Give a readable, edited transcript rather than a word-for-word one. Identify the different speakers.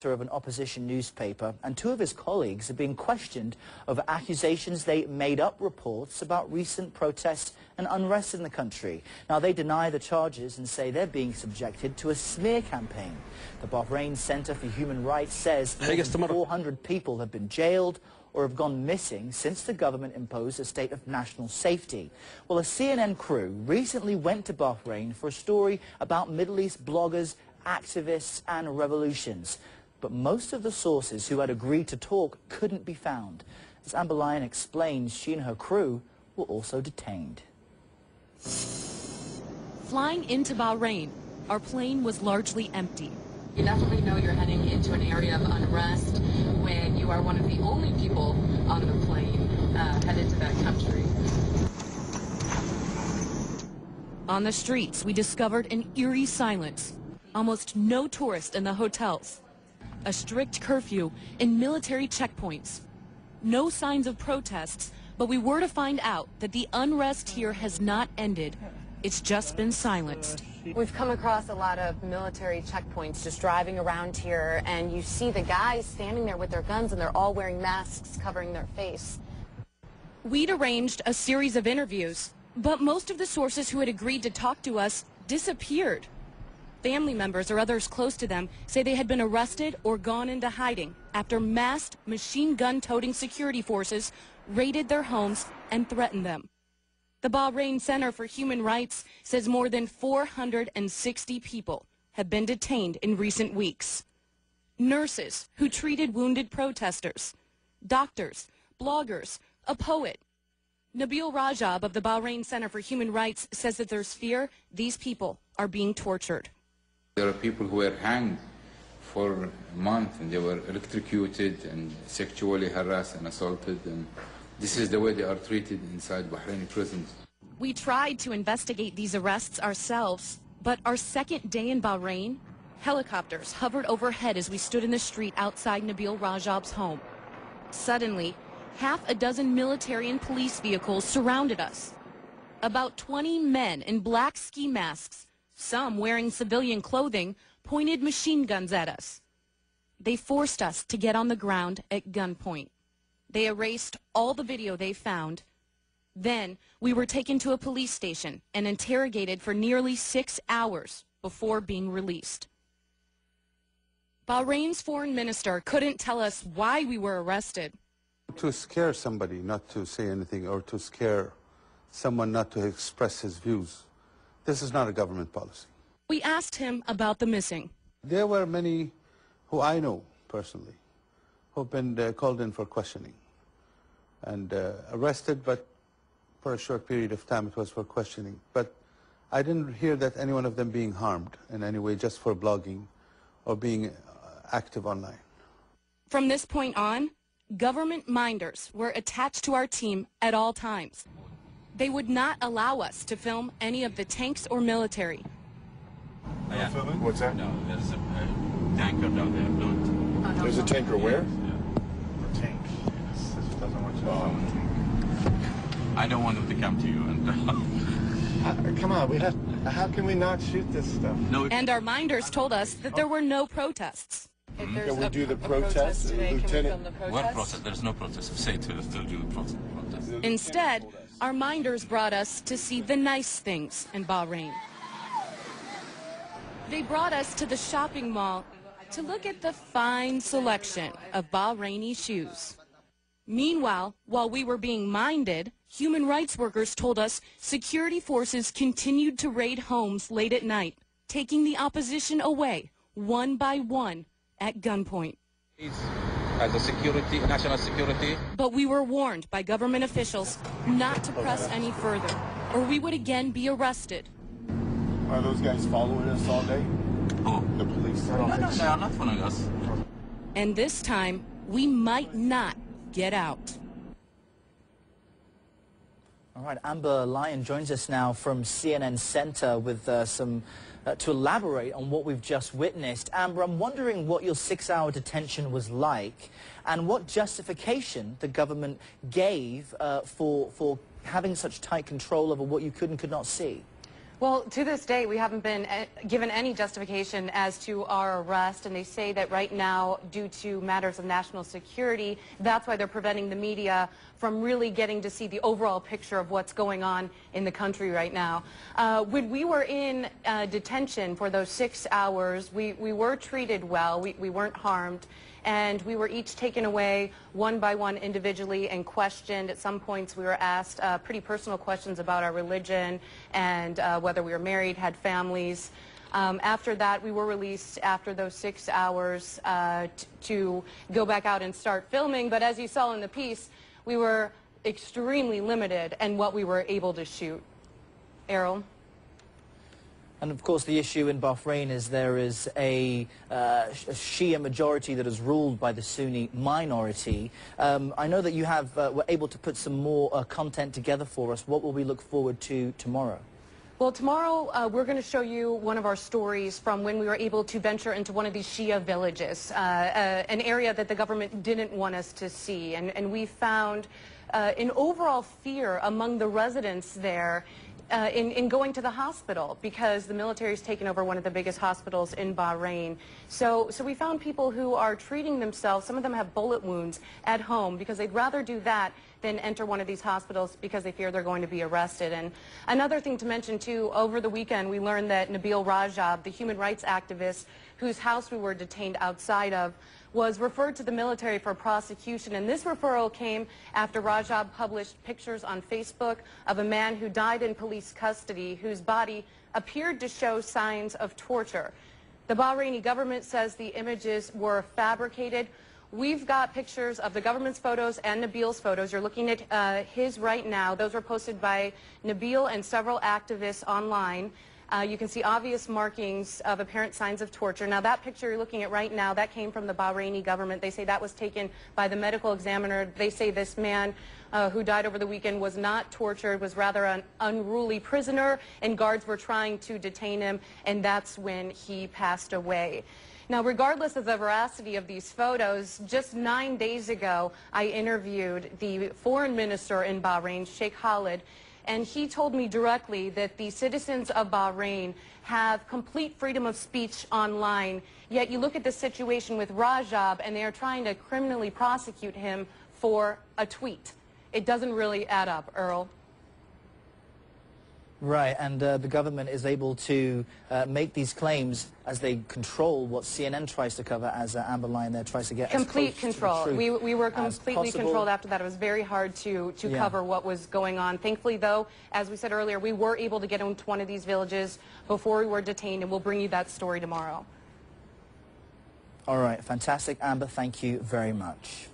Speaker 1: of an opposition newspaper, and two of his colleagues are being questioned over accusations they made up reports about recent protests and unrest in the country. Now, they deny the charges and say they're being subjected to a smear campaign. The Bahrain Center for Human Rights says 400 people have been jailed or have gone missing since the government imposed a state of national safety. Well, a CNN crew recently went to Bahrain for a story about Middle East bloggers, activists and revolutions. But most of the sources who had agreed to talk couldn't be found. As Amber Lyon explains, she and her crew were also detained.
Speaker 2: Flying into Bahrain, our plane was largely empty.
Speaker 3: You definitely know you're heading into an area of unrest when you are one of the only people on the plane headed to that country.
Speaker 2: On the streets, we discovered an eerie silence. Almost no tourists in the hotels. A strict curfew and military checkpoints. No signs of protests, but we were to find out that the unrest here has not ended. It's just been silenced.
Speaker 4: We've come across a lot of military checkpoints just driving around here, and you see the guys standing there with their guns, and they're all wearing masks covering their face.
Speaker 2: We'd arranged a series of interviews, but most of the sources who had agreed to talk to us disappeared. Family members or others close to them say they had been arrested or gone into hiding after masked machine gun-toting security forces raided their homes and threatened them. The Bahrain Center for Human Rights says more than 460 people have been detained in recent weeks. Nurses who treated wounded protesters, doctors, bloggers, a poet. Nabil Rajab of the Bahrain Center for Human Rights says that there's fear these people are being tortured.
Speaker 5: There are people who were hanged for a month, and they were electrocuted and sexually harassed and assaulted, and this is the way they are treated inside Bahraini prisons.
Speaker 2: We tried to investigate these arrests ourselves, but our second day in Bahrain, helicopters hovered overhead as we stood in the street outside Nabil Rajab's home. Suddenly, half a dozen military and police vehicles surrounded us. About 20 men in black ski masks, some wearing civilian clothing, pointed machine guns at us. They forced us to get on the ground at gunpoint. They erased all the video they found. Then we were taken to a police station and interrogated for nearly 6 hours before being released. Bahrain's foreign minister couldn't tell us why we were arrested.
Speaker 6: To scare somebody not to say anything, or to scare someone not to express his views. This is not a government policy.
Speaker 2: We asked him about the missing.
Speaker 6: There were many who I know personally who've been called in for questioning and arrested, but for a short period of time it was for questioning. But I didn't hear that any one of them being harmed in any way just for blogging or being active online.
Speaker 2: From this point on, government minders were attached to our team at all times. They would not allow us to film any of the tanks or military.
Speaker 7: Yeah.
Speaker 8: What's that?
Speaker 7: No, there's a tanker down there.
Speaker 8: There's a tanker where?
Speaker 7: Yeah.
Speaker 8: A tank. This doesn't want you to film.
Speaker 7: I don't want them to come to you. And
Speaker 8: Come on, we have. How can we not shoot this stuff?
Speaker 7: no.
Speaker 2: And our minders told us that there were no protests.
Speaker 4: If there's
Speaker 8: Can we do the
Speaker 4: a protest
Speaker 8: protest,
Speaker 4: today, can we
Speaker 8: Lieutenant?
Speaker 4: film the protest?
Speaker 7: What process? There's no process. Say to us to do the process.
Speaker 2: Instead, our minders brought us to see the nice things in Bahrain. They brought us to the shopping mall to look at the fine selection of Bahraini shoes. Meanwhile, while we were being minded, human rights workers told us security forces continued to raid homes late at night, taking the opposition away one by one at gunpoint.
Speaker 9: As a security, national security.
Speaker 2: But we were warned by government officials not to press any further, or we would again be arrested.
Speaker 8: Are those guys following us all day?
Speaker 7: Oh.
Speaker 8: The police?
Speaker 7: No, they are not following us.
Speaker 2: And this time, we might not get out.
Speaker 1: All right, Amber Lyon joins us now from CNN Center with to elaborate on what we've just witnessed. Amber, I'm wondering what your 6-hour detention was like and what justification the government gave for having such tight control over what you could and could not see.
Speaker 4: Well, to this day, we haven't been given any justification as to our arrest, and they say that right now, due to matters of national security, that's why they're preventing the media from really getting to see the overall picture of what's going on in the country right now. When we were in detention for those 6 hours, we were treated well. We weren't harmed. And we were each taken away one by one individually and questioned. At some points we were asked pretty personal questions about our religion and whether we were married, had families. After that, we were released after those 6 hours to go back out and start filming. But as you saw in the piece, we were extremely limited in what we were able to shoot. Errol?
Speaker 1: And of course the issue in Bahrain is there is a Shia majority that is ruled by the Sunni minority. I know that you were able to put some more content together for us. What will we look forward to tomorrow?
Speaker 4: Well, tomorrow we're going to show you one of our stories from when we were able to venture into one of these Shia villages, an area that the government didn't want us to see. And we found an overall fear among the residents there in going to the hospital because the military's taken over one of the biggest hospitals in Bahrain. So we found people who are treating themselves. Some of them have bullet wounds at home because they'd rather do that than enter one of these hospitals because they fear they're going to be arrested. And another thing to mention too, over the weekend we learned that Nabil Rajab, the human rights activist whose house we were detained outside of, was referred to the military for prosecution, and this referral came after Rajab published pictures on Facebook of a man who died in police custody whose body appeared to show signs of torture. The Bahraini government says the images were fabricated. We've got pictures of the government's photos and Nabil's photos. You're looking at his right now. Those were posted by Nabil and several activists online. You can see obvious markings of apparent signs of torture. Now, that picture you're looking at right now, that came from the Bahraini government. They say that was taken by the medical examiner. They say this man who died over the weekend was not tortured, was rather an unruly prisoner, and guards were trying to detain him, and that's when he passed away. Now, regardless of the veracity of these photos, just 9 days ago, I interviewed the foreign minister in Bahrain, Sheikh Khalid, and he told me directly that the citizens of Bahrain have complete freedom of speech online, yet you look at the situation with Rajab and they are trying to criminally prosecute him for a tweet. It doesn't really add up, Earl.
Speaker 1: Right, and the government is able to make these claims as they control what CNN tries to cover, as Amber Lyon there tries to get
Speaker 4: complete control. We were completely controlled after that. It was very hard to cover what was going on. Thankfully, though, as we said earlier, we were able to get into one of these villages before we were detained, and we'll bring you that story tomorrow.
Speaker 1: All right, fantastic. Amber, thank you very much.